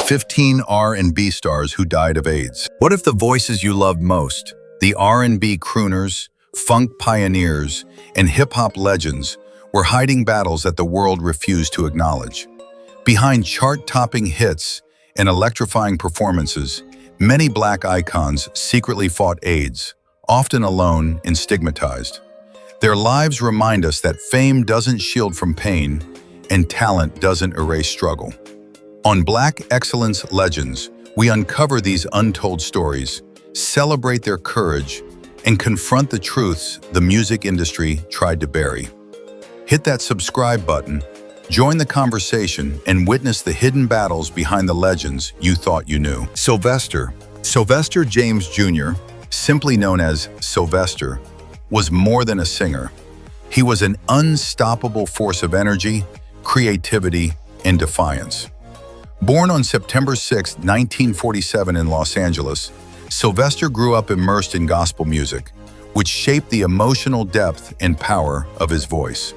15 R&B stars who died of AIDS. What if the voices you loved most, the R&B crooners, funk pioneers, and hip-hop legends, were hiding battles that the world refused to acknowledge? Behind chart-topping hits and electrifying performances, many Black icons secretly fought AIDS, often alone and stigmatized. Their lives remind us that fame doesn't shield from pain, and talent doesn't erase struggle. On Black Excellence Legends, we uncover these untold stories, celebrate their courage, and confront the truths the music industry tried to bury. Hit that subscribe button, join the conversation, and witness the hidden battles behind the legends you thought you knew. Sylvester James Jr., simply known as Sylvester, was more than a singer. He was an unstoppable force of energy, creativity, and defiance. Born on September 6, 1947 in Los Angeles, Sylvester grew up immersed in gospel music, which shaped the emotional depth and power of his voice.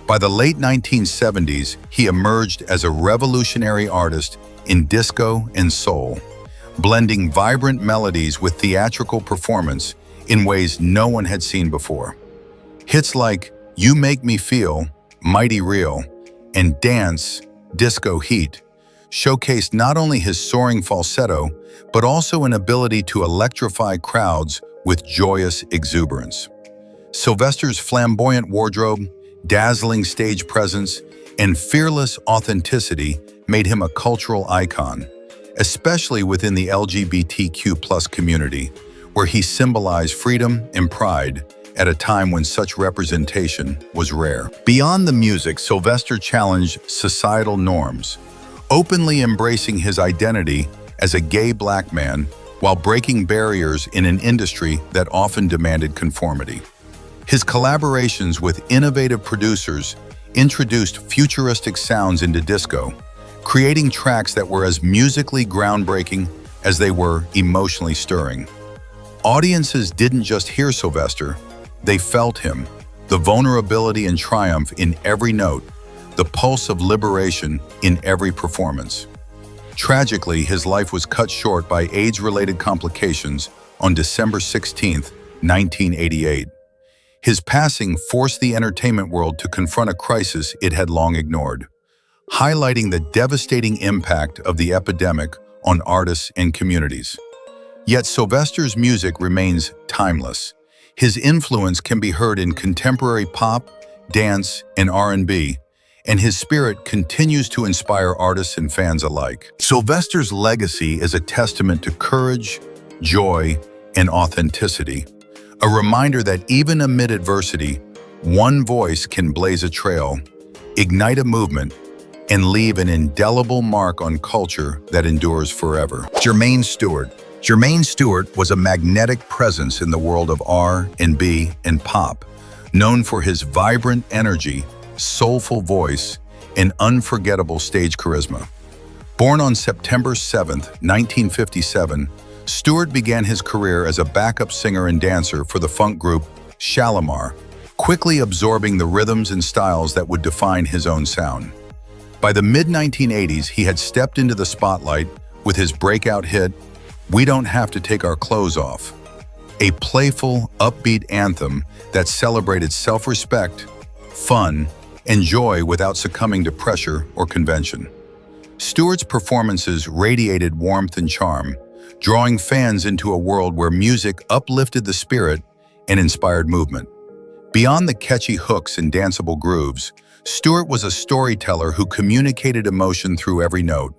By the late 1970s, he emerged as a revolutionary artist in disco and soul, blending vibrant melodies with theatrical performance in ways no one had seen before. Hits like You Make Me Feel, Mighty Real, and Dance, Disco Heat showcased not only his soaring falsetto, but also an ability to electrify crowds with joyous exuberance. Sylvester's flamboyant wardrobe, dazzling stage presence, and fearless authenticity made him a cultural icon, especially within the LGBTQ+ community, where he symbolized freedom and pride at a time when such representation was rare. Beyond the music, Sylvester challenged societal norms, openly embracing his identity as a gay Black man while breaking barriers in an industry that often demanded conformity. His collaborations with innovative producers introduced futuristic sounds into disco, creating tracks that were as musically groundbreaking as they were emotionally stirring. Audiences didn't just hear Sylvester, they felt him, the vulnerability and triumph in every note, the pulse of liberation in every performance. Tragically, his life was cut short by AIDS-related complications on December 16, 1988. His passing forced the entertainment world to confront a crisis it had long ignored, highlighting the devastating impact of the epidemic on artists and communities. Yet Sylvester's music remains timeless. His influence can be heard in contemporary pop, dance, and R&B, and his spirit continues to inspire artists and fans alike. Sylvester's legacy is a testament to courage, joy, and authenticity, a reminder that even amid adversity, one voice can blaze a trail, ignite a movement, and leave an indelible mark on culture that endures forever. Jermaine Stewart. Jermaine Stewart was a magnetic presence in the world of R&B and pop, known for his vibrant energy, soulful voice, and unforgettable stage charisma. Born on September 7, 1957, Stewart began his career as a backup singer and dancer for the funk group Shalimar, quickly absorbing the rhythms and styles that would define his own sound. By the mid-1980s, he had stepped into the spotlight with his breakout hit, We Don't Have to Take Our Clothes Off, a playful, upbeat anthem that celebrated self-respect, fun, and joy without succumbing to pressure or convention. Stewart's performances radiated warmth and charm, drawing fans into a world where music uplifted the spirit and inspired movement. Beyond the catchy hooks and danceable grooves, Stewart was a storyteller who communicated emotion through every note.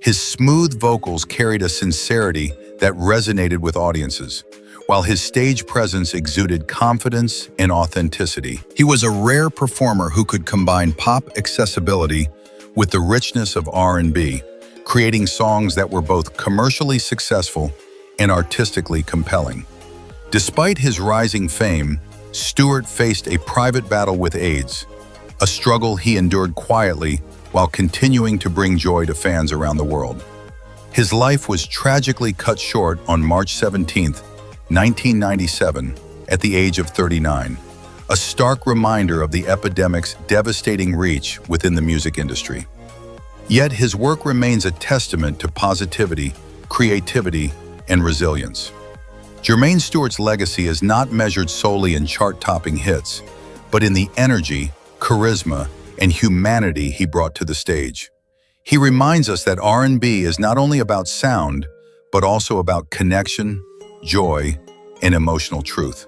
His smooth vocals carried a sincerity that resonated with audiences, while his stage presence exuded confidence and authenticity. He was a rare performer who could combine pop accessibility with the richness of R&B, creating songs that were both commercially successful and artistically compelling. Despite his rising fame, Stewart faced a private battle with AIDS, a struggle he endured quietly while continuing to bring joy to fans around the world. His life was tragically cut short on March 17, 1997, at the age of 39, a stark reminder of the epidemic's devastating reach within the music industry. Yet his work remains a testament to positivity, creativity, and resilience. Jermaine Stewart's legacy is not measured solely in chart-topping hits, but in the energy, charisma, and humanity he brought to the stage. He reminds us that R&B is not only about sound, but also about connection, joy, and emotional truth.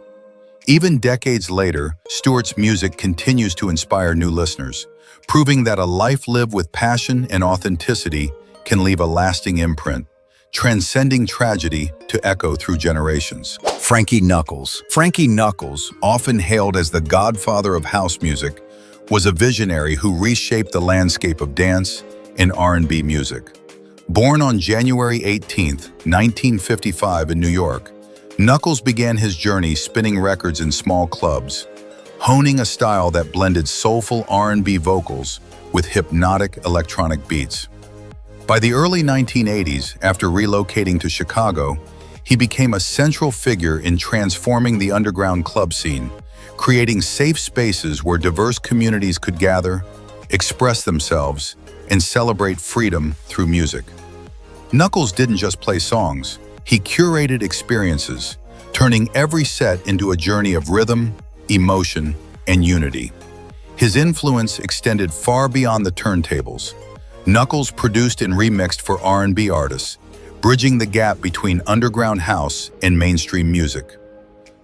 Even decades later, Stewart's music continues to inspire new listeners, proving that a life lived with passion and authenticity can leave a lasting imprint, transcending tragedy to echo through generations. Frankie Knuckles. Frankie Knuckles, often hailed as the godfather of house music, was a visionary who reshaped the landscape of dance and R&B music. Born on January 18, 1955 in New York, Knuckles began his journey spinning records in small clubs, honing a style that blended soulful R&B vocals with hypnotic electronic beats. By the early 1980s, after relocating to Chicago, he became a central figure in transforming the underground club scene, creating safe spaces where diverse communities could gather, express themselves, and celebrate freedom through music. Knuckles didn't just play songs, he curated experiences, turning every set into a journey of rhythm, emotion, and unity. His influence extended far beyond the turntables. Knuckles produced and remixed for R&B artists, bridging the gap between underground house and mainstream music.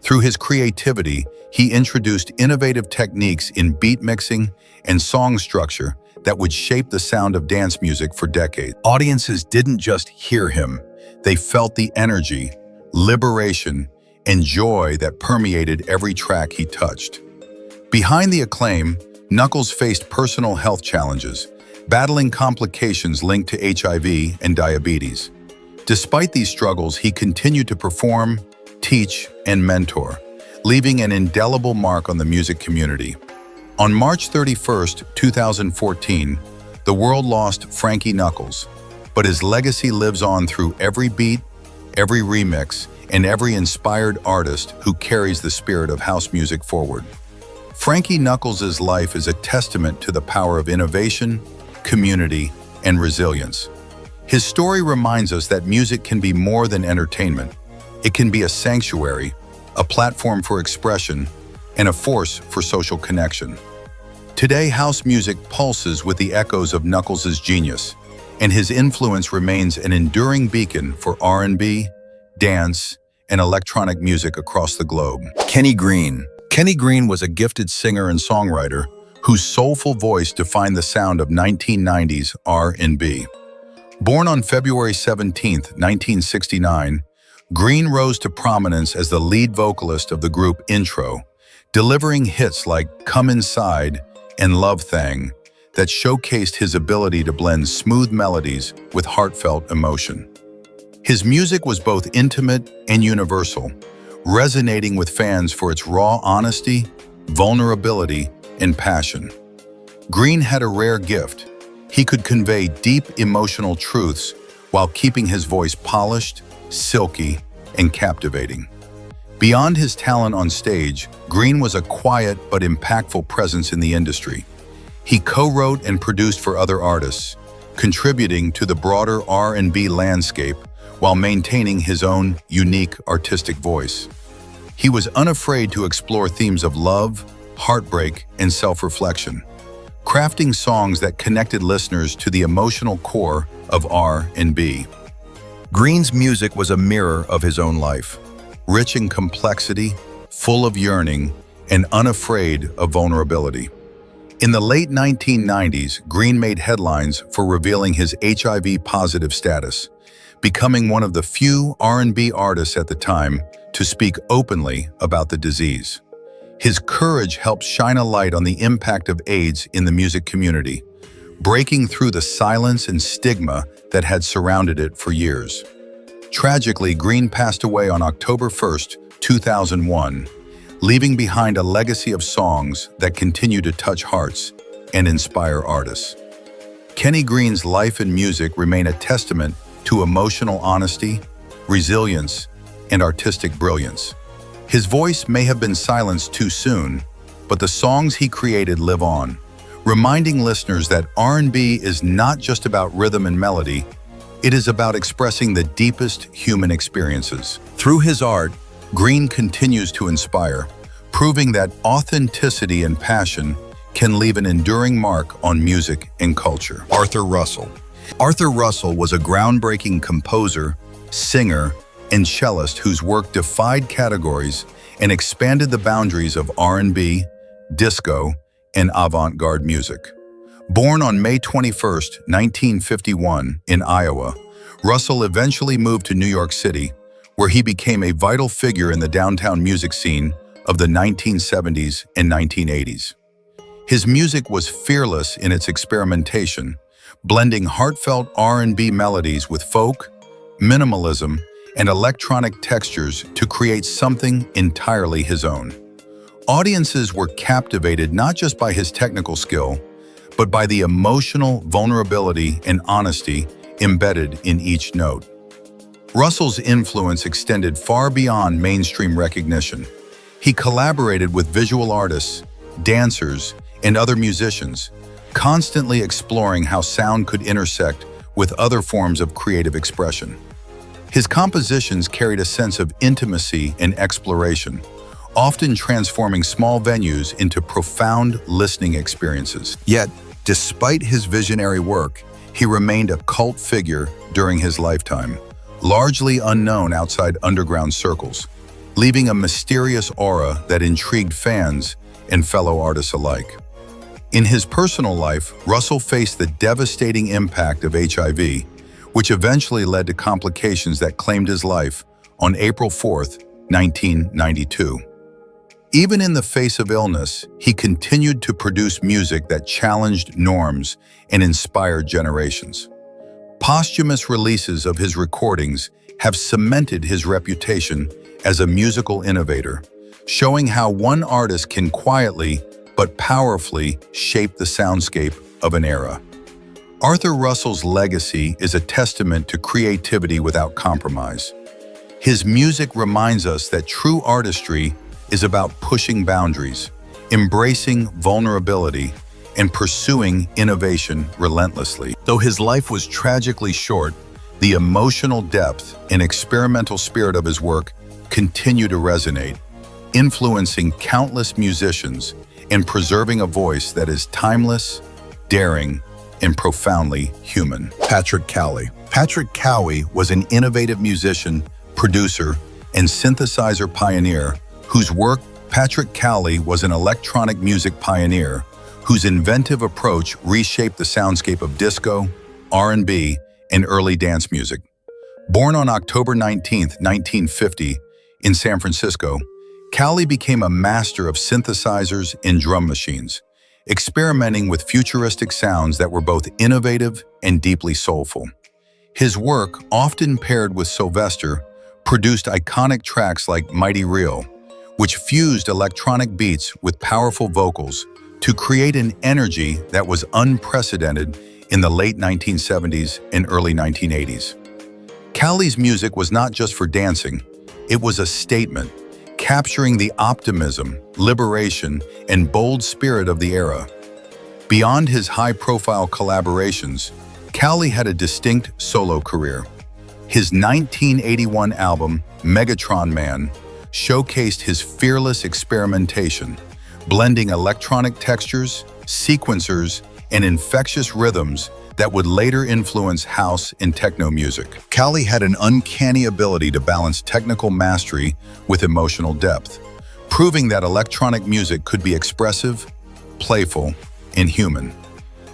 Through his creativity, he introduced innovative techniques in beat mixing and song structure that would shape the sound of dance music for decades. Audiences didn't just hear him, they felt the energy, liberation, and joy that permeated every track he touched. Behind the acclaim, Knuckles faced personal health challenges, battling complications linked to HIV and diabetes. Despite these struggles, he continued to perform, teach, and mentor, leaving an indelible mark on the music community. On March 31, 2014, the world lost Frankie Knuckles, but his legacy lives on through every beat, every remix, and every inspired artist who carries the spirit of house music forward. Frankie Knuckles' life is a testament to the power of innovation, community, and resilience. His story reminds us that music can be more than entertainment. It can be a sanctuary, a platform for expression, and a force for social connection. Today, house music pulses with the echoes of Knuckles' genius, and his influence remains an enduring beacon for R&B, dance, and electronic music across the globe. Greene. Kenny Greene was a gifted singer and songwriter whose soulful voice defined the sound of 1990s R&B. Born on February 17, 1969, Greene rose to prominence as the lead vocalist of the group Intro, delivering hits like Come Inside and Love Thang that showcased his ability to blend smooth melodies with heartfelt emotion. His music was both intimate and universal, resonating with fans for its raw honesty, vulnerability, and passion. Greene had a rare gift. He could convey deep emotional truths while keeping his voice polished, silky, and captivating. Beyond his talent on stage, Greene was a quiet but impactful presence in the industry. He co-wrote and produced for other artists, contributing to the broader R&B landscape while maintaining his own unique artistic voice. He was unafraid to explore themes of love, heartbreak, and self-reflection, crafting songs that connected listeners to the emotional core of R&B. Greene's music was a mirror of his own life, rich in complexity, full of yearning, and unafraid of vulnerability. In the late 1990s, Greene made headlines for revealing his HIV-positive status, becoming one of the few R&B artists at the time to speak openly about the disease. His courage helped shine a light on the impact of AIDS in the music community, breaking through the silence and stigma that had surrounded it for years. Tragically, Greene passed away on October 1, 2001, leaving behind a legacy of songs that continue to touch hearts and inspire artists. Kenny Greene's life and music remain a testament to emotional honesty, resilience, and artistic brilliance. His voice may have been silenced too soon, but the songs he created live on, reminding listeners that R&B is not just about rhythm and melody, it is about expressing the deepest human experiences. Through his art, Greene continues to inspire, proving that authenticity and passion can leave an enduring mark on music and culture. Arthur Russell. Arthur Russell was a groundbreaking composer, singer, and cellist whose work defied categories and expanded the boundaries of R&B, disco, and avant-garde music. Born on May 21, 1951, in Iowa, Russell eventually moved to New York City, where he became a vital figure in the downtown music scene of the 1970s and 1980s. His music was fearless in its experimentation, blending heartfelt R&B melodies with folk, minimalism, and electronic textures to create something entirely his own. Audiences were captivated not just by his technical skill, but by the emotional vulnerability and honesty embedded in each note. Russell's influence extended far beyond mainstream recognition. He collaborated with visual artists, dancers, and other musicians, constantly exploring how sound could intersect with other forms of creative expression. His compositions carried a sense of intimacy and exploration, often transforming small venues into profound listening experiences. Yet, despite his visionary work, he remained a cult figure during his lifetime, largely unknown outside underground circles, leaving a mysterious aura that intrigued fans and fellow artists alike. In his personal life, Russell faced the devastating impact of HIV, which eventually led to complications that claimed his life on April 4, 1992. Even in the face of illness, he continued to produce music that challenged norms and inspired generations. Posthumous releases of his recordings have cemented his reputation as a musical innovator, showing how one artist can quietly but powerfully shape the soundscape of an era. Arthur Russell's legacy is a testament to creativity without compromise. His music reminds us that true artistry is about pushing boundaries, embracing vulnerability, and pursuing innovation relentlessly. Though his life was tragically short, the emotional depth and experimental spirit of his work continue to resonate, influencing countless musicians and preserving a voice that is timeless, daring, and profoundly human. Patrick Cowley. Patrick Cowley was an innovative musician, producer, and synthesizer pioneer whose work. Patrick Cowley was an electronic music pioneer whose inventive approach reshaped the soundscape of disco, R&B, and early dance music. Born on October 19, 1950, in San Francisco, Cowley became a master of synthesizers and drum machines, experimenting with futuristic sounds that were both innovative and deeply soulful. His work, often paired with Sylvester, produced iconic tracks like Mighty Real, which fused electronic beats with powerful vocals to create an energy that was unprecedented in the late 1970s and early 1980s. Cowley's music was not just for dancing, it was a statement, capturing the optimism, liberation, and bold spirit of the era. Beyond his high-profile collaborations, Cowley had a distinct solo career. His 1981 album, Megatron Man, showcased his fearless experimentation, blending electronic textures, sequencers, and infectious rhythms that would later influence house and techno music. Cowley had an uncanny ability to balance technical mastery with emotional depth, proving that electronic music could be expressive, playful, and human.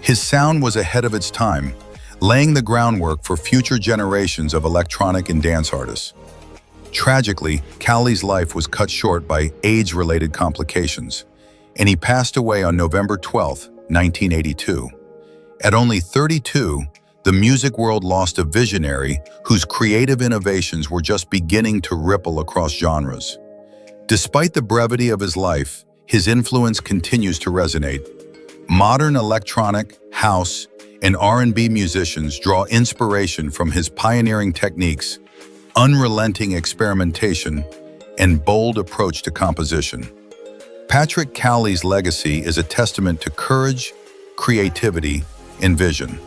His sound was ahead of its time, laying the groundwork for future generations of electronic and dance artists. Tragically, Cowley's life was cut short by AIDS-related complications, and he passed away on November 12, 1982. At only 32, the music world lost a visionary whose creative innovations were just beginning to ripple across genres. Despite the brevity of his life, his influence continues to resonate. Modern electronic, house, and R&B musicians draw inspiration from his pioneering techniques, unrelenting experimentation, and bold approach to composition. Patrick Cowley's legacy is a testament to courage, creativity, and vision.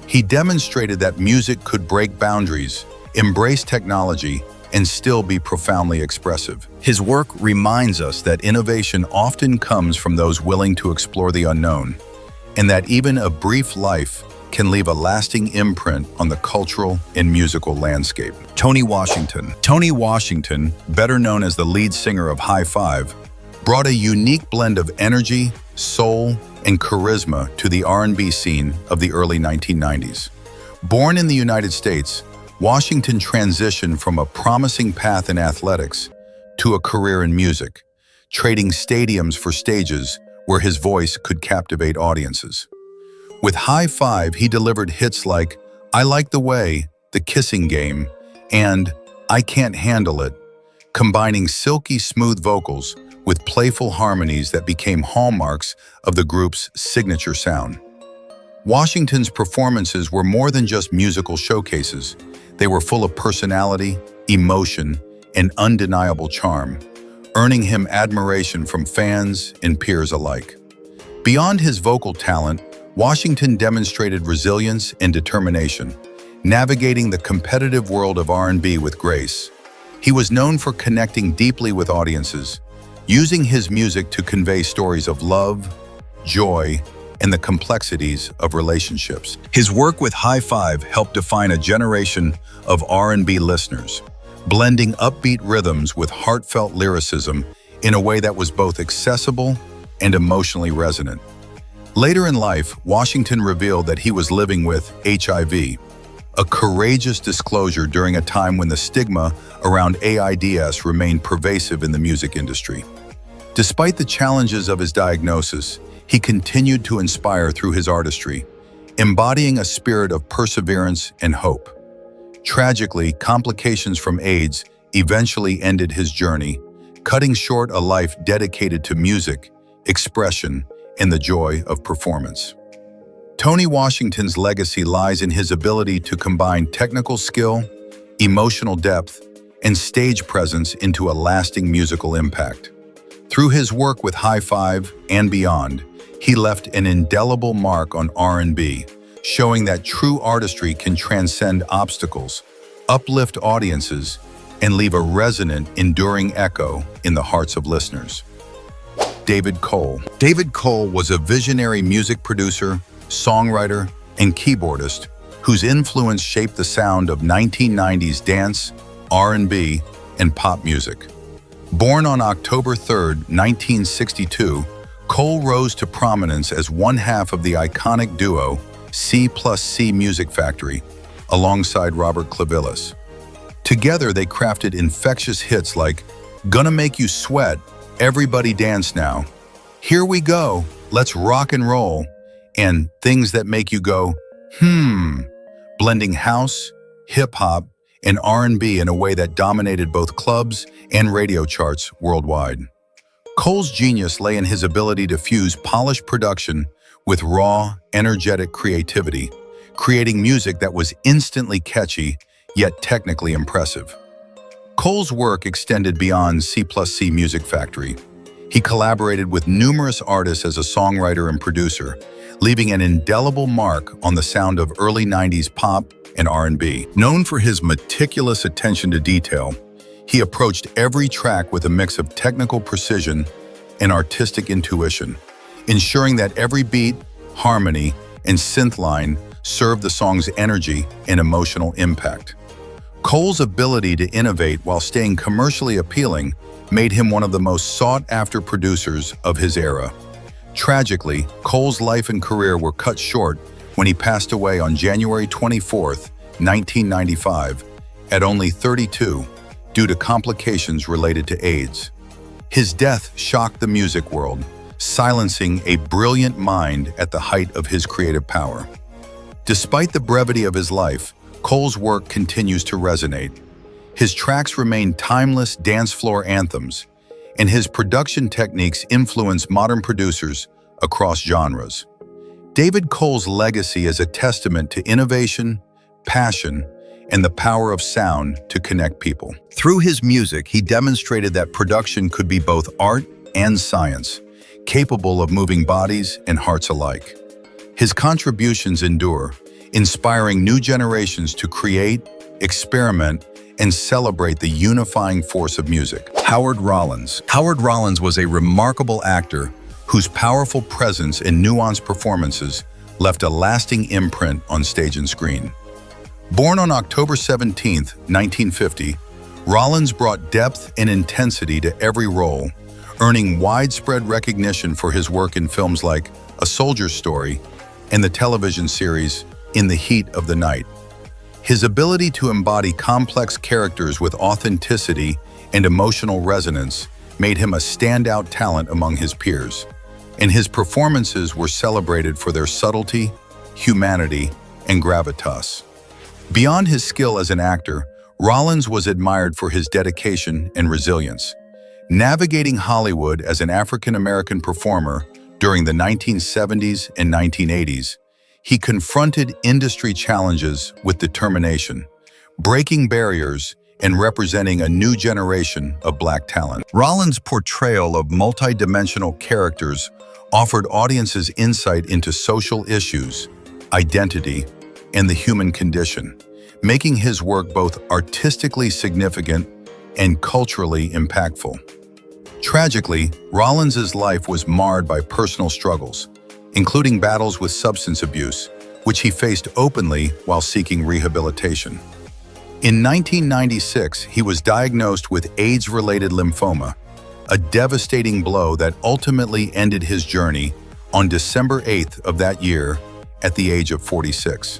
He demonstrated that music could break boundaries, embrace technology, and still be profoundly expressive. His work reminds us that innovation often comes from those willing to explore the unknown, and that even a brief life can leave a lasting imprint on the cultural and musical landscape. Tony Washington. Tony Washington, better known as the lead singer of High Five, brought a unique blend of energy, soul, and charisma to the R&B scene of the early 1990s. Born in the United States, Washington transitioned from a promising path in athletics to a career in music, trading stadiums for stages where his voice could captivate audiences. With High Five, he delivered hits like I Like the Way, The Kissing Game, and I Can't Handle It, combining silky smooth vocals with playful harmonies that became hallmarks of the group's signature sound. Washington's performances were more than just musical showcases. They were full of personality, emotion, and undeniable charm, earning him admiration from fans and peers alike. Beyond his vocal talent, Washington demonstrated resilience and determination, navigating the competitive world of R&B with grace. He was known for connecting deeply with audiences, using his music to convey stories of love, joy, and the complexities of relationships. His work with High Five helped define a generation of R&B listeners, blending upbeat rhythms with heartfelt lyricism in a way that was both accessible and emotionally resonant. Later in life, Washington revealed that he was living with HIV, a courageous disclosure during a time when the stigma around AIDS remained pervasive in the music industry. Despite the challenges of his diagnosis, he continued to inspire through his artistry, embodying a spirit of perseverance and hope. Tragically, complications from AIDS eventually ended his journey, cutting short a life dedicated to music, expression, and the joy of performance. Tony Washington's legacy lies in his ability to combine technical skill, emotional depth, and stage presence into a lasting musical impact. Through his work with High Five and beyond, he left an indelible mark on R&B, showing that true artistry can transcend obstacles, uplift audiences, and leave a resonant, enduring echo in the hearts of listeners. David Cole. David Cole was a visionary music producer, songwriter, and keyboardist whose influence shaped the sound of 1990s dance, R&B, and pop music. Born on October 3, 1962, Cole rose to prominence as one half of the iconic duo C+C Music Factory, alongside Robert Clivillés. Together, they crafted infectious hits like Gonna Make You Sweat, Everybody Dance Now, Here We Go, Let's Rock and Roll, and Things That Make You Go, blending house, hip-hop, and R&B in a way that dominated both clubs and radio charts worldwide. Cole's genius lay in his ability to fuse polished production with raw, energetic creativity, creating music that was instantly catchy, yet technically impressive. Cole's work extended beyond C+C Music Factory. He collaborated with numerous artists as a songwriter and producer, leaving an indelible mark on the sound of early 90s pop and R&B. Known for his meticulous attention to detail, he approached every track with a mix of technical precision and artistic intuition, ensuring that every beat, harmony, and synth line served the song's energy and emotional impact. Cole's ability to innovate while staying commercially appealing made him one of the most sought-after producers of his era. Tragically, Cole's life and career were cut short when he passed away on January 24, 1995, at only 32, due to complications related to AIDS. His death shocked the music world, silencing a brilliant mind at the height of his creative power. Despite the brevity of his life, Cole's work continues to resonate. His tracks remain timeless dance floor anthems, and his production techniques influence modern producers across genres. David Cole's legacy is a testament to innovation, passion, and the power of sound to connect people. Through his music, he demonstrated that production could be both art and science, capable of moving bodies and hearts alike. His contributions endure, inspiring new generations to create, experiment, and celebrate the unifying force of music. Howard Rollins. Howard Rollins was a remarkable actor whose powerful presence and nuanced performances left a lasting imprint on stage and screen. Born on October 17, 1950, Rollins brought depth and intensity to every role, earning widespread recognition for his work in films like A Soldier's Story and the television series In the Heat of the Night. His ability to embody complex characters with authenticity and emotional resonance made him a standout talent among his peers, and his performances were celebrated for their subtlety, humanity, and gravitas. Beyond his skill as an actor, Rollins was admired for his dedication and resilience. Navigating Hollywood as an African-American performer during the 1970s and 1980s, he confronted industry challenges with determination, breaking barriers and representing a new generation of Black talent. Rollins' portrayal of multidimensional characters offered audiences insight into social issues, identity, and the human condition, making his work both artistically significant and culturally impactful. Tragically, Rollins' life was marred by personal struggles, including battles with substance abuse, which he faced openly while seeking rehabilitation. In 1996, he was diagnosed with AIDS-related lymphoma, a devastating blow that ultimately ended his journey on December 8th of that year at the age of 46.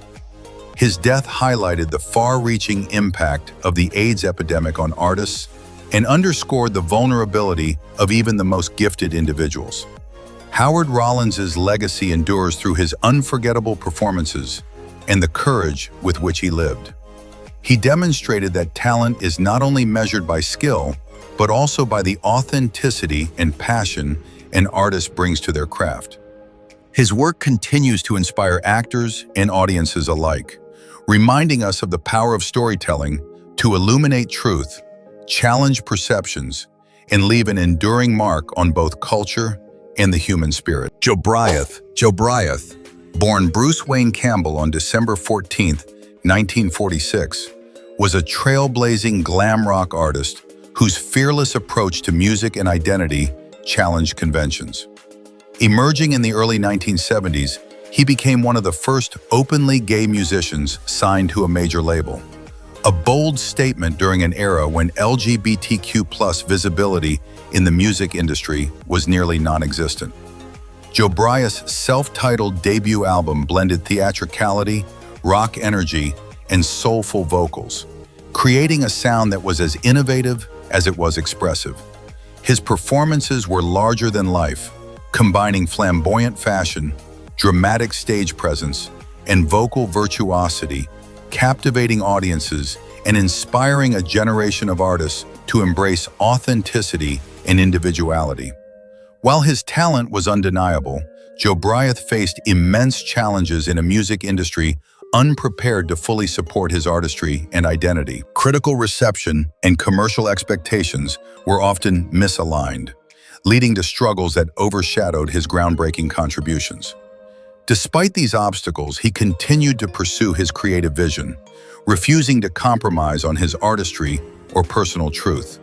His death highlighted the far-reaching impact of the AIDS epidemic on artists and underscored the vulnerability of even the most gifted individuals. Howard Rollins' legacy endures through his unforgettable performances and the courage with which he lived. He demonstrated that talent is not only measured by skill, but also by the authenticity and passion an artist brings to their craft. His work continues to inspire actors and audiences alike, reminding us of the power of storytelling to illuminate truth, challenge perceptions, and leave an enduring mark on both culture and the human spirit. Jobriath, born Bruce Wayne Campbell on December 14, 1946, was a trailblazing glam rock artist whose fearless approach to music and identity challenged conventions. Emerging in the early 1970s, he became one of the first openly gay musicians signed to a major label, a bold statement during an era when LGBTQ+ visibility in the music industry was nearly non-existent. Jobriath's self-titled debut album blended theatricality, rock energy, and soulful vocals, creating a sound that was as innovative as it was expressive. His performances were larger than life, combining flamboyant fashion, dramatic stage presence, and vocal virtuosity, captivating audiences and inspiring a generation of artists to embrace authenticity and individuality. While his talent was undeniable, Jobriath faced immense challenges in a music industry unprepared to fully support his artistry and identity. Critical reception and commercial expectations were often misaligned, leading to struggles that overshadowed his groundbreaking contributions. Despite these obstacles, he continued to pursue his creative vision, refusing to compromise on his artistry or personal truth.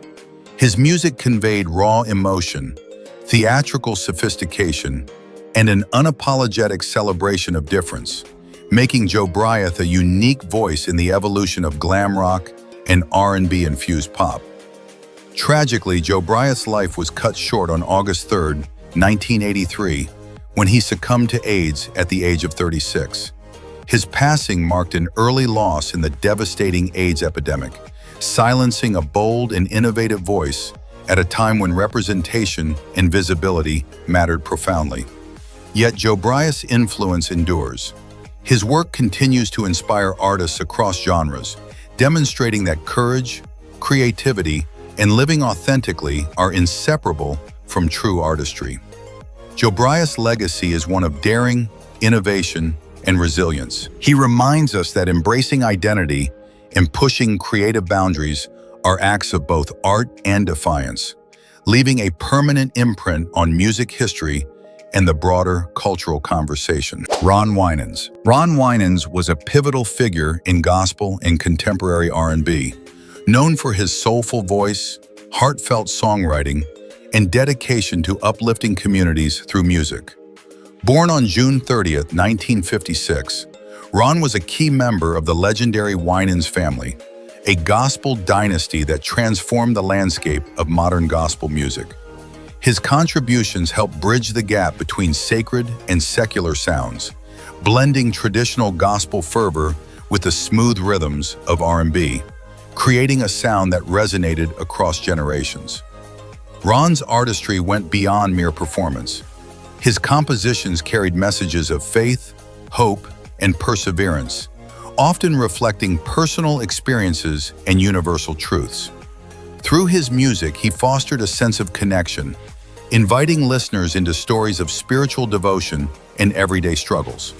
His music conveyed raw emotion, theatrical sophistication, and an unapologetic celebration of difference, making Jobriath a unique voice in the evolution of glam rock and R&B-infused pop. Tragically, Jobriath's life was cut short on August 3, 1983, when he succumbed to AIDS at the age of 36. His passing marked an early loss in the devastating AIDS epidemic, silencing a bold and innovative voice at a time when representation and visibility mattered profoundly. Yet Jobriath's influence endures. His work continues to inspire artists across genres, demonstrating that courage, creativity, and living authentically are inseparable from true artistry. Jobriath's legacy is one of daring, innovation, and resilience. He reminds us that embracing identity and pushing creative boundaries are acts of both art and defiance, leaving a permanent imprint on music history and the broader cultural conversation. Ron Winans. Ron Winans was a pivotal figure in gospel and contemporary R&B, known for his soulful voice, heartfelt songwriting, and dedication to uplifting communities through music. Born on June 30th, 1956, Ron was a key member of the legendary Winans family, a gospel dynasty that transformed the landscape of modern gospel music. His contributions helped bridge the gap between sacred and secular sounds, blending traditional gospel fervor with the smooth rhythms of R&B, creating a sound that resonated across generations. Ron's artistry went beyond mere performance. His compositions carried messages of faith, hope, and perseverance, often reflecting personal experiences and universal truths. Through his music, he fostered a sense of connection, inviting listeners into stories of spiritual devotion and everyday struggles.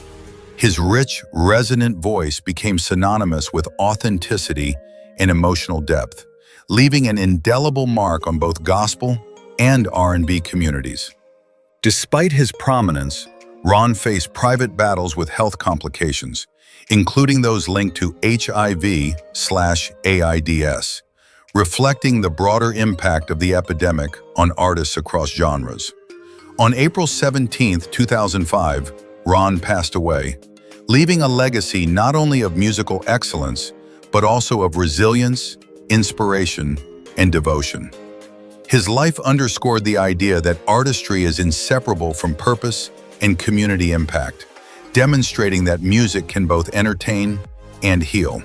His rich, resonant voice became synonymous with authenticity and emotional depth, leaving an indelible mark on both gospel and R&B communities. Despite his prominence, Ron faced private battles with health complications, including those linked to HIV/AIDS, reflecting the broader impact of the epidemic on artists across genres. On April 17, 2005, Ron passed away, leaving a legacy not only of musical excellence, but also of resilience, inspiration, and devotion. His life underscored the idea that artistry is inseparable from purpose and community impact, demonstrating that music can both entertain and heal.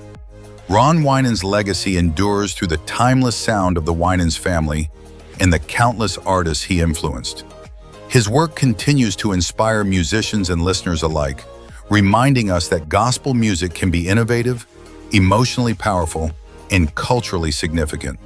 Ron Winans' legacy endures through the timeless sound of the Winans family and the countless artists he influenced. His work continues to inspire musicians and listeners alike, reminding us that gospel music can be innovative, emotionally powerful, and culturally significant.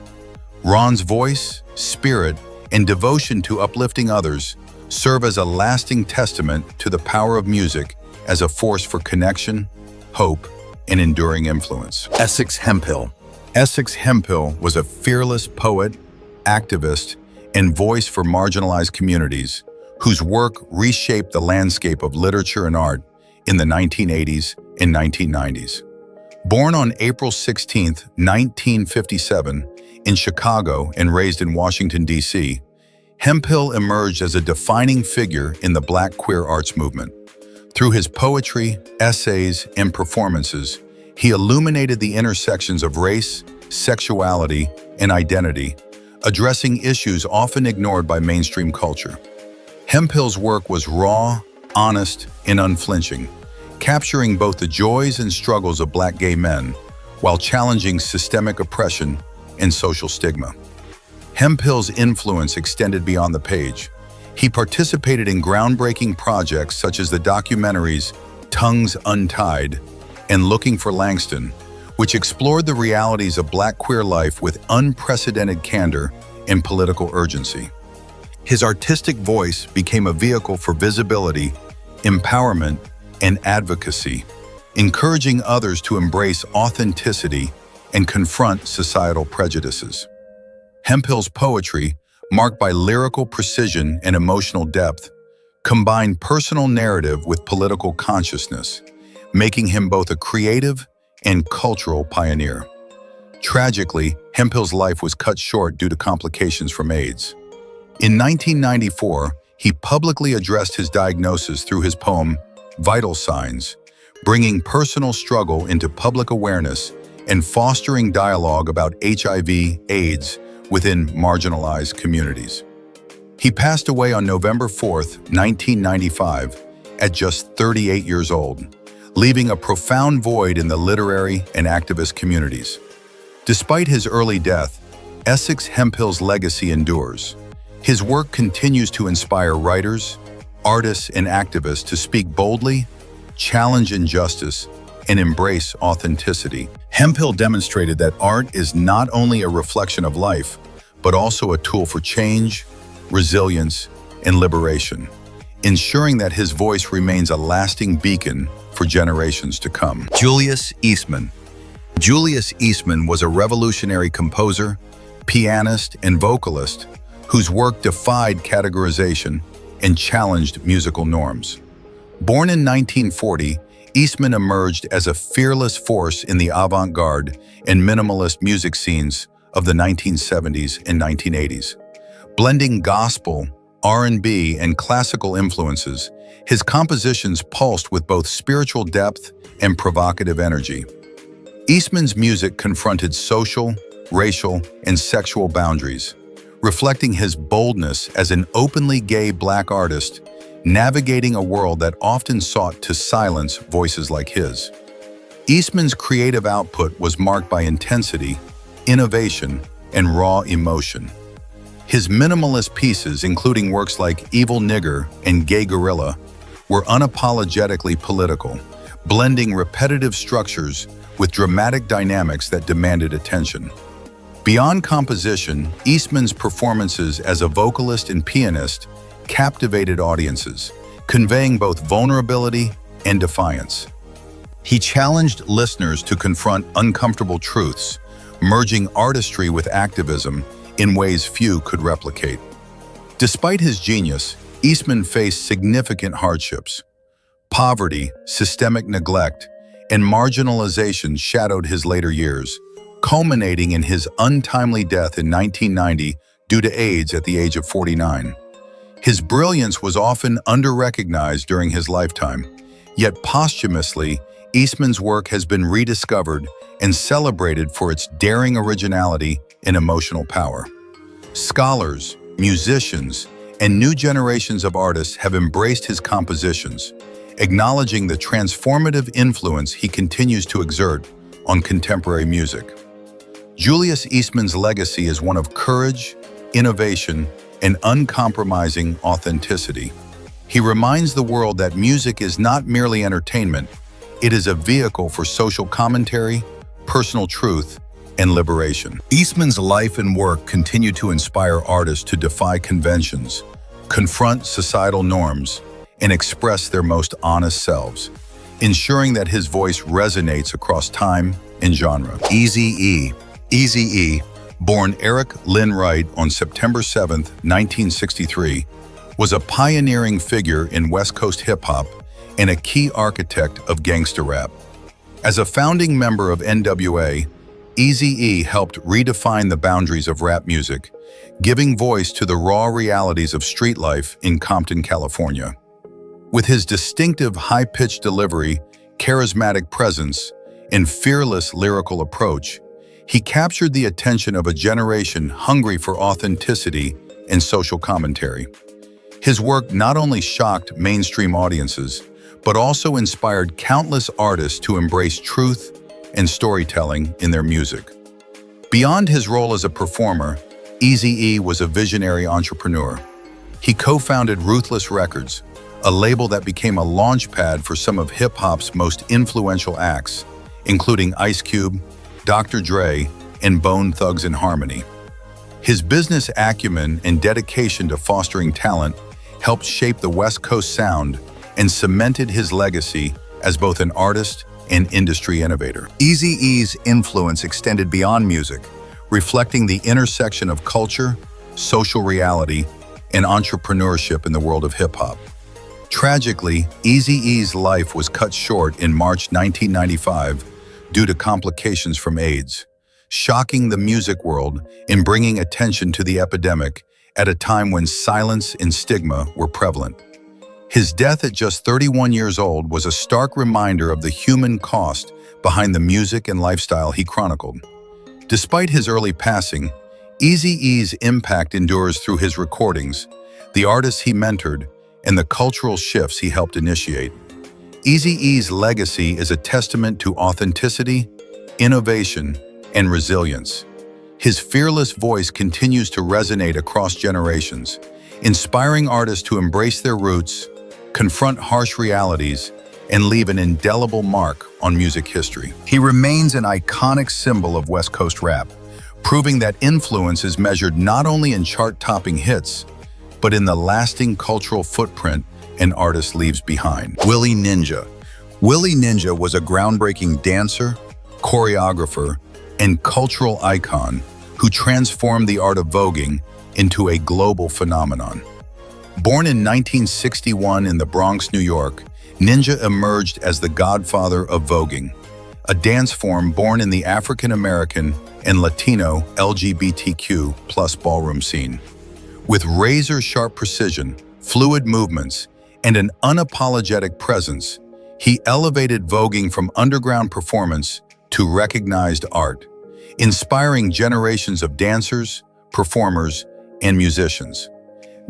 Ron's voice, spirit, and devotion to uplifting others serve as a lasting testament to the power of music as a force for connection, hope, and enduring influence. Essex Hemphill. Essex Hemphill was a fearless poet, activist, and voice for marginalized communities whose work reshaped the landscape of literature and art in the 1980s and 1990s. Born on April 16, 1957, in Chicago and raised in Washington, D.C., Hemphill emerged as a defining figure in the Black queer arts movement. Through his poetry, essays, and performances, he illuminated the intersections of race, sexuality, and identity, addressing issues often ignored by mainstream culture. Hemphill's work was raw, honest, and unflinching, capturing both the joys and struggles of Black gay men while challenging systemic oppression and social stigma. Hemphill's influence extended beyond the page. He participated in groundbreaking projects such as the documentaries Tongues Untied and Looking for Langston, which explored the realities of Black queer life with unprecedented candor and political urgency. His artistic voice became a vehicle for visibility, empowerment, and advocacy, encouraging others to embrace authenticity and confront societal prejudices. Hemphill's poetry, marked by lyrical precision and emotional depth, combined personal narrative with political consciousness, making him both a creative and cultural pioneer. Tragically, Hemphill's life was cut short due to complications from AIDS. In 1994, he publicly addressed his diagnosis through his poem, Vital Signs, bringing personal struggle into public awareness and fostering dialogue about HIV/AIDS within marginalized communities. He passed away on November 4, 1995, at just 38 years old, leaving a profound void in the literary and activist communities. Despite his early death, Essex Hemphill's legacy endures. His work continues to inspire writers, artists, and activists to speak boldly, challenge injustice, and embrace authenticity. Hemphill demonstrated that art is not only a reflection of life, but also a tool for change, resilience, and liberation, ensuring that his voice remains a lasting beacon for generations to come. Julius Eastman. Julius Eastman was a revolutionary composer, pianist, and vocalist whose work defied categorization and challenged musical norms. Born in 1940, Eastman emerged as a fearless force in the avant-garde and minimalist music scenes of the 1970s and 1980s. Blending gospel, R&B, and classical influences, his compositions pulsed with both spiritual depth and provocative energy. Eastman's music confronted social, racial, and sexual boundaries, reflecting his boldness as an openly gay Black artist navigating a world that often sought to silence voices like his. Eastman's creative output was marked by intensity, innovation, and raw emotion. His minimalist pieces, including works like Evil Nigger and Gay Gorilla, were unapologetically political, blending repetitive structures with dramatic dynamics that demanded attention. Beyond composition, Eastman's performances as a vocalist and pianist captivated audiences, conveying both vulnerability and defiance. He challenged listeners to confront uncomfortable truths, merging artistry with activism in ways few could replicate. Despite his genius, Eastman faced significant hardships. Poverty, systemic neglect, and marginalization shadowed his later years, culminating in his untimely death in 1990 due to AIDS at the age of 49. His brilliance was often under-recognized during his lifetime, yet posthumously, Eastman's work has been rediscovered and celebrated for its daring originality and emotional power. Scholars, musicians, and new generations of artists have embraced his compositions, acknowledging the transformative influence he continues to exert on contemporary music. Julius Eastman's legacy is one of courage, innovation, and uncompromising authenticity. He reminds the world that music is not merely entertainment, it is a vehicle for social commentary, personal truth, and liberation. Eastman's life and work continue to inspire artists to defy conventions, confront societal norms, and express their most honest selves, ensuring that his voice resonates across time and genre. Eazy-E. Eazy-E, born Eric Lynn Wright on September 7, 1963, was a pioneering figure in West Coast hip-hop and a key architect of gangsta rap. As a founding member of NWA, Eazy-E helped redefine the boundaries of rap music, giving voice to the raw realities of street life in Compton, California. With his distinctive high-pitched delivery, charismatic presence, and fearless lyrical approach, he captured the attention of a generation hungry for authenticity and social commentary. His work not only shocked mainstream audiences, but also inspired countless artists to embrace truth and storytelling in their music. Beyond his role as a performer, Eazy-E was a visionary entrepreneur. He co-founded Ruthless Records, a label that became a launchpad for some of hip-hop's most influential acts, including Ice Cube, Dr. Dre, and Bone Thugs-n-Harmony. His business acumen and dedication to fostering talent helped shape the West Coast sound and cemented his legacy as both an artist and industry innovator. Eazy-E's influence extended beyond music, reflecting the intersection of culture, social reality, and entrepreneurship in the world of hip-hop. Tragically, Eazy-E's life was cut short in March 1995 due to complications from AIDS, shocking the music world and bringing attention to the epidemic at a time when silence and stigma were prevalent. His death at just 31 years old was a stark reminder of the human cost behind the music and lifestyle he chronicled. Despite his early passing, Eazy-E's impact endures through his recordings, the artists he mentored, and the cultural shifts he helped initiate. Eazy-E's legacy is a testament to authenticity, innovation, and resilience. His fearless voice continues to resonate across generations, inspiring artists to embrace their roots, confront harsh realities, and leave an indelible mark on music history. He remains an iconic symbol of West Coast rap, proving that influence is measured not only in chart-topping hits, but in the lasting cultural footprint an artist leaves behind. Willie Ninja. Willie Ninja was a groundbreaking dancer, choreographer, and cultural icon who transformed the art of voguing into a global phenomenon. Born in 1961 in the Bronx, New York, Ninja emerged as the godfather of voguing, a dance form born in the African American and Latino LGBTQ plus ballroom scene. With razor-sharp precision, fluid movements, and an unapologetic presence, he elevated voguing from underground performance to recognized art, inspiring generations of dancers, performers, and musicians.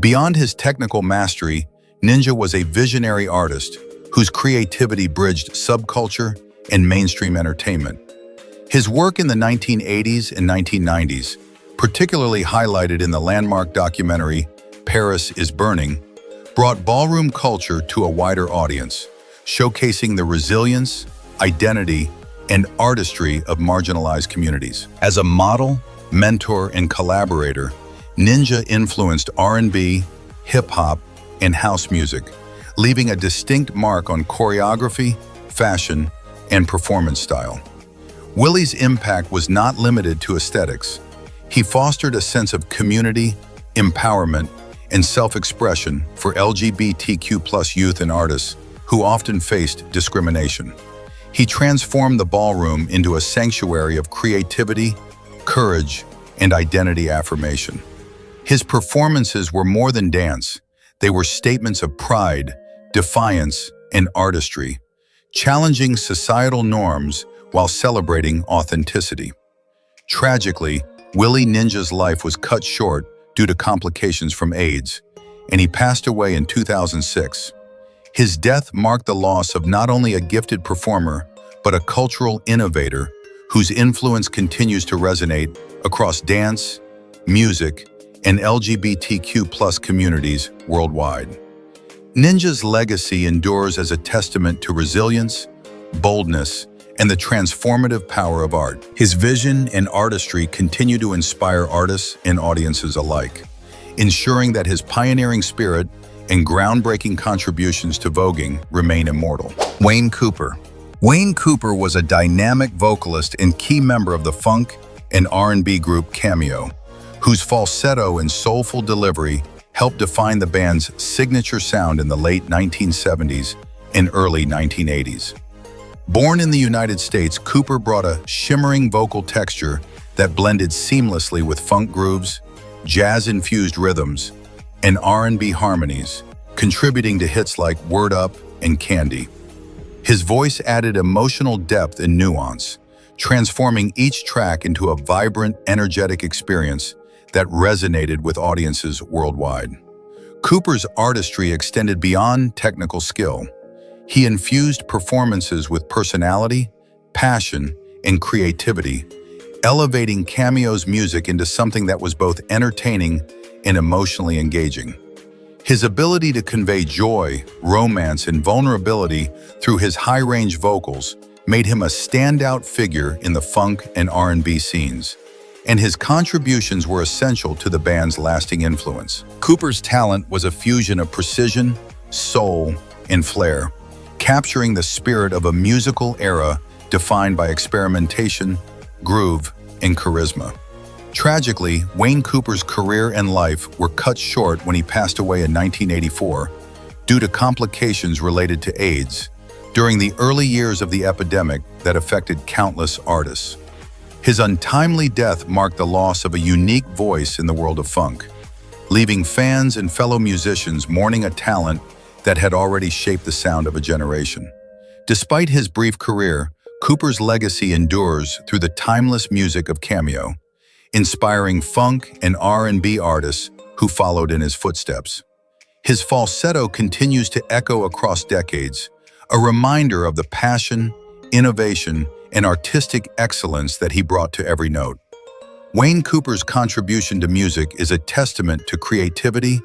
Beyond his technical mastery, Ninja was a visionary artist whose creativity bridged subculture and mainstream entertainment. His work in the 1980s and 1990s, particularly highlighted in the landmark documentary Paris is Burning, brought ballroom culture to a wider audience, showcasing the resilience, identity, and artistry of marginalized communities. As a model, mentor, and collaborator, Ninja influenced R&B, hip-hop, and house music, leaving a distinct mark on choreography, fashion, and performance style. Willie's impact was not limited to aesthetics. He fostered a sense of community, empowerment, and self-expression for LGBTQ+ youth and artists who often faced discrimination. He transformed the ballroom into a sanctuary of creativity, courage, and identity affirmation. His performances were more than dance. They were statements of pride, defiance, and artistry, challenging societal norms while celebrating authenticity. Tragically, Willie Ninja's life was cut short due to complications from AIDS, and he passed away in 2006. His death marked the loss of not only a gifted performer, but a cultural innovator whose influence continues to resonate across dance, music, and LGBTQ+ communities worldwide. Ninja's legacy endures as a testament to resilience, boldness, and the transformative power of art. His vision and artistry continue to inspire artists and audiences alike, ensuring that his pioneering spirit and groundbreaking contributions to voguing remain immortal. Wayne Cooper. Wayne Cooper was a dynamic vocalist and key member of the funk and R&B group Cameo, whose falsetto and soulful delivery helped define the band's signature sound in the late 1970s and early 1980s. Born in the United States, Cooper brought a shimmering vocal texture that blended seamlessly with funk grooves, jazz-infused rhythms, and R&B harmonies, contributing to hits like Word Up and Candy. His voice added emotional depth and nuance, transforming each track into a vibrant, energetic experience that resonated with audiences worldwide. Cooper's artistry extended beyond technical skill. He infused performances with personality, passion, and creativity, elevating Cameo's music into something that was both entertaining and emotionally engaging. His ability to convey joy, romance, and vulnerability through his high-range vocals made him a standout figure in the funk and R&B scenes, and his contributions were essential to the band's lasting influence. Cooper's talent was a fusion of precision, soul, and flair, capturing the spirit of a musical era defined by experimentation, groove, and charisma. Tragically, Wayne Cooper's career and life were cut short when he passed away in 1984 due to complications related to AIDS during the early years of the epidemic that affected countless artists. His untimely death marked the loss of a unique voice in the world of funk, leaving fans and fellow musicians mourning a talent that had already shaped the sound of a generation. Despite his brief career, Cooper's legacy endures through the timeless music of Cameo, inspiring funk and R&B artists who followed in his footsteps. His falsetto continues to echo across decades, a reminder of the passion, innovation, and artistic excellence that he brought to every note. Wayne Cooper's contribution to music is a testament to creativity,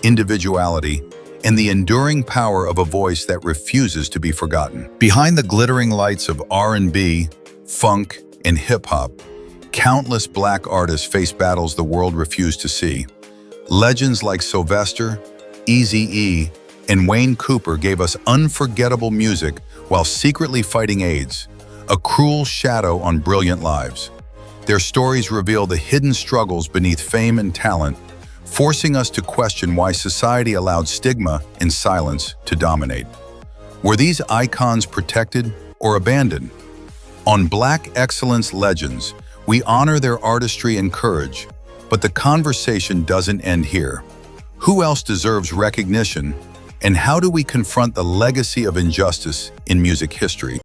individuality, and the enduring power of a voice that refuses to be forgotten. Behind the glittering lights of R&B, funk, and hip-hop, countless Black artists face battles the world refused to see. Legends like Sylvester, Eazy-E, and Wayne Cooper gave us unforgettable music while secretly fighting AIDS, a cruel shadow on brilliant lives. Their stories reveal the hidden struggles beneath fame and talent, forcing us to question why society allowed stigma and silence to dominate. Were these icons protected or abandoned? On Black Excellence Legends, we honor their artistry and courage, but the conversation doesn't end here. Who else deserves recognition, and how do we confront the legacy of injustice in music history?